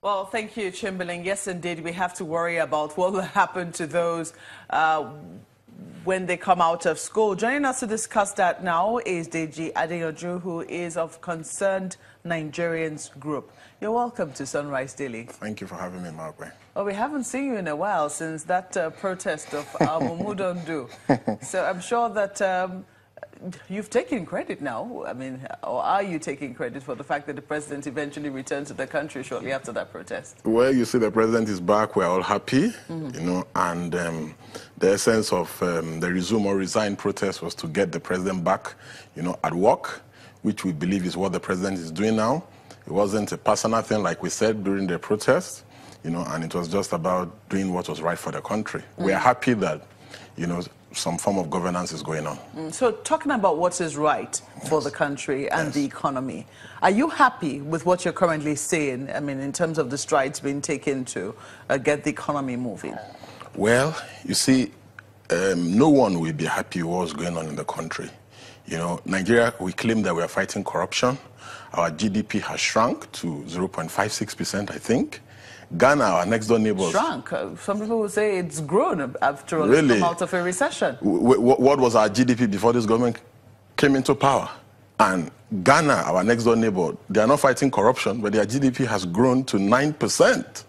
Well, thank you, Chamberlain. Yes, indeed, we have to worry about what will happen to those when they come out of school. Joining us to discuss that now is Adeyanju, who is of Concerned Nigerians Group. You're welcome to Sunrise Daily. Thank you for having me, Margaret. Well, we haven't seen you in a while since that protest of Mumu Don't Do. So I'm sure that you've taken credit now. I mean, or are you taking credit for the fact that the president eventually returned to the country shortly after that protest? Well, you see, the president is back. We're all happy, you know, and the essence of the resume or resign protest was to get the president back, you know, at work, which we believe is what the president is doing now. It wasn't a personal thing, like we said during the protest, you know, and it was just about doing what was right for the country. We're happy that, you know, some form of governance is going on. So talking about what is right for the country and the economy, are you happy with what you're currently seeing, I mean, in terms of the strides being taken to get the economy moving? Well, you see, no one will be happy with what's going on in the country. You know, Nigeria, we claim that we are fighting corruption. Our GDP has shrunk to 0.56%, I think. Ghana, our next door neighbors. Shrunk. Some people will say it's grown after all Really? come out of a recession. What was our GDP before this government came into power? And Ghana, our next door neighbor, they are not fighting corruption, but their GDP has grown to 9%.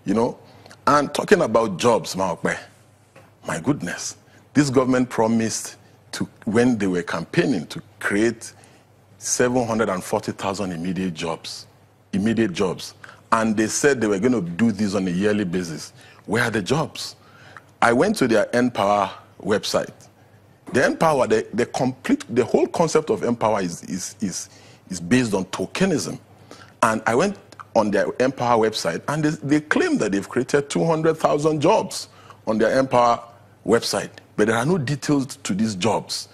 You know, and talking about jobs, my goodness, this government promised to, when they were campaigning, to create 740,000 immediate jobs. And they said they were going to do this on a yearly basis. Where are the jobs? I went to their Empower website. The Empower, the whole concept of Empower is based on tokenism. And I went on their Empower website, and they claim that they've created 200,000 jobs on their Empower website. But there are no details to these jobs.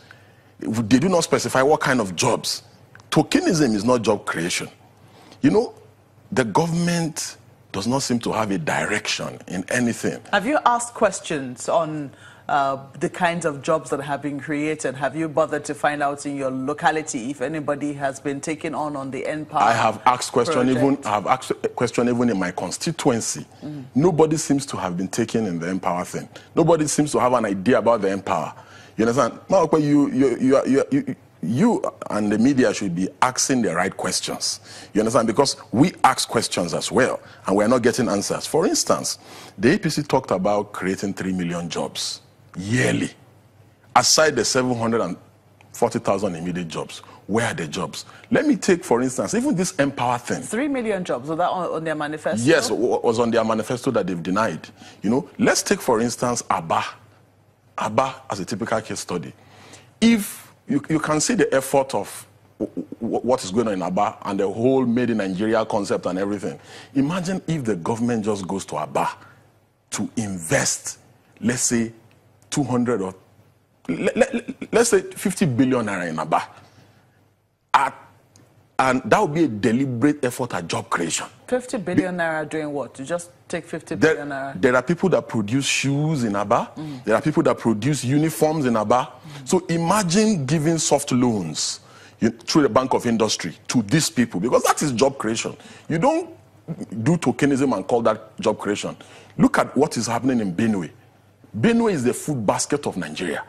They do not specify what kind of jobs. Tokenism is not job creation. You know, the government does not seem to have a direction in anything. Have you asked questions on the kinds of jobs that have been created? Have you bothered to find out in your locality if anybody has been taken on the Empower? I have asked questions even in my constituency. Nobody seems to have been taken in the Empower thing. Nobody seems to have an idea about the Empower. You understand? You and the media should be asking the right questions. You understand? Because we ask questions as well, and we're not getting answers. For instance, the APC talked about creating 3 million jobs yearly. Aside the 740,000 immediate jobs, where are the jobs? Let me take, for instance, even this Empower thing. 3 million jobs, was that on their manifesto? Yes, it was on their manifesto that they've denied. You know, let's take, for instance, Aba as a typical case study. If you can see the effort of what is going on in Aba and the whole made in Nigeria concept and everything. Imagine if the government just goes to Aba to invest, let's say, 200 or let's say 50 billion naira in Aba. And that would be a deliberate effort at job creation. 50 billion naira doing what? To just take 50 billion naira? There are people that produce shoes in Aba. There are people that produce uniforms in Aba. So imagine giving soft loans through the Bank of Industry to these people, because that is job creation. You don't do tokenism and call that job creation. Look at what is happening in Benue. Benue is the food basket of Nigeria.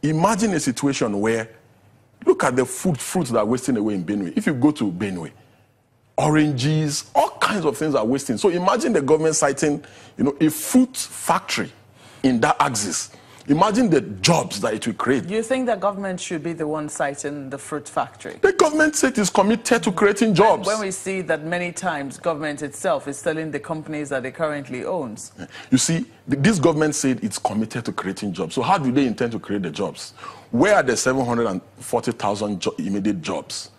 Imagine a situation where, look at the fruits that are wasting away in Benue. If you go to Benue, oranges, all kinds of things are wasting. So imagine the government citing, you know, a fruit factory in that axis. Imagine the jobs that it will create. You think the government should be the one citing the fruit factory? The government said it's committed to creating jobs. When we see that many times government itself is selling the companies that it currently owns. You see, this government said it's committed to creating jobs. So how do they intend to create the jobs? Where are the 740,000 immediate jobs?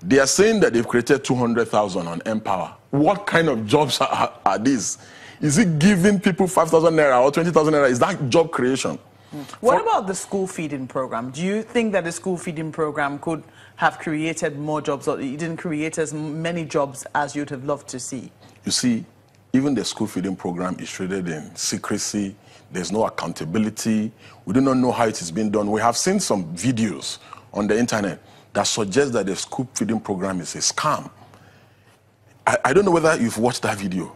They are saying that they've created 200,000 on Empower. What kind of jobs are these? Is it giving people 5,000 naira or 20,000 naira? Is that job creation? What about the school feeding program? Do you think that the school feeding program could have created more jobs, or it didn't create as many jobs as you'd have loved to see? You see, even the school feeding program is treated in secrecy. There's no accountability. We do not know how it is being done. We have seen some videos on the internet that suggest that the school feeding program is a scam. I don't know whether you've watched that video.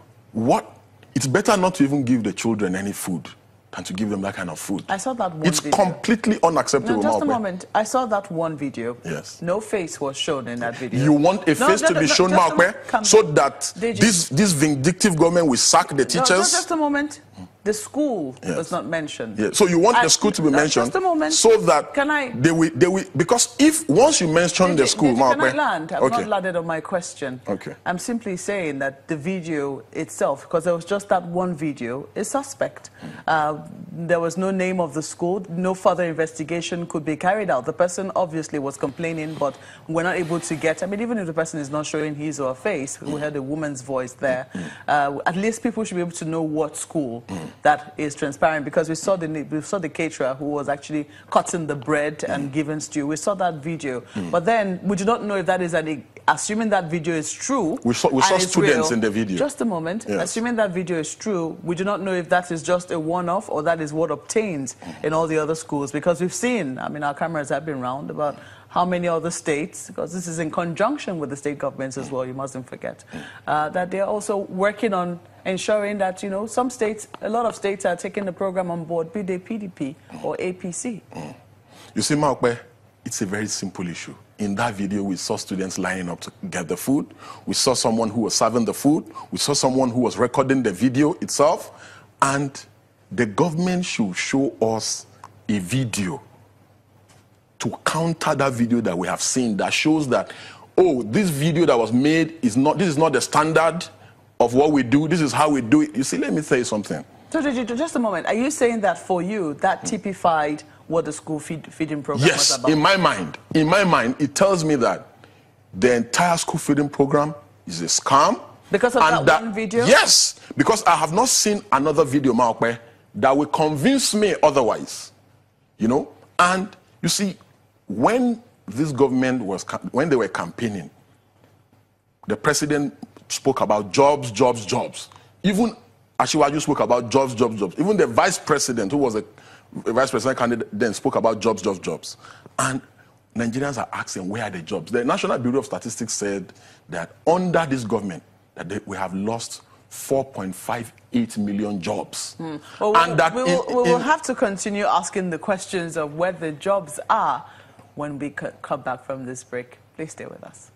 It's better not to even give the children any food than to give them that kind of food. I saw that one It's video. completely unacceptable. No, just a moment. I saw that one video. Yes. No face was shown in that video. You want a face to be shown, Maokwe, so that this vindictive government will sack the teachers? No, just a moment. The school was not mentioned. Yeah. So you want the school to be mentioned, just a moment. so that they will, because if once you mention the school, can I land? I've not landed on my question. Okay. I'm simply saying that the video itself, because there was just that one video, is suspect. There was no name of the school. No further investigation could be carried out. The person obviously was complaining, but we're not able to get. I mean, even if the person is not showing his or her face, we heard a woman's voice there. At least people should be able to know what school. That is transparent, because we saw the caterer who was actually cutting the bread and giving stew. We saw that video, but then we do not know if that is assuming that video is true. We saw students in the video. Just a moment. Yes. Assuming that video is true, we do not know if that is just a one-off or that is what obtains in all the other schools, because we've seen, I mean, our cameras have been round about how many other states, because this is in conjunction with the state governments as well, you mustn't forget, that they're also working on ensuring that, you know, some states, a lot of states are taking the program on board, be they PDP or APC. You see, Maokwe, it's a very simple issue. In that video, we saw students lining up to get the food. We saw someone who was serving the food. We saw someone who was recording the video itself. And the government should show us a video to counter that video that we have seen that shows that, oh, this video that was made this is not the standard of what we do. This is how we do it. You see, let me tell you something. So, just a moment. Are you saying that for you, that typified what the school feeding program was about? Yes, in my mind, it tells me that the entire school feeding program is a scam. Because of that one video? Yes, because I have not seen another video, Maokwe, that will convince me otherwise. You know? And you see, when this government when they were campaigning, the president spoke about jobs, jobs, jobs. Even Asiwaju spoke about jobs, jobs, jobs. Even the vice president, who was a vice president candidate, then spoke about jobs, jobs, jobs. And Nigerians are asking, where are the jobs? The National Bureau of Statistics said that under this government, that we have lost 4.58 million jobs. Well, and that we will have to continue asking the questions of where the jobs are when we come back from this break. Please stay with us.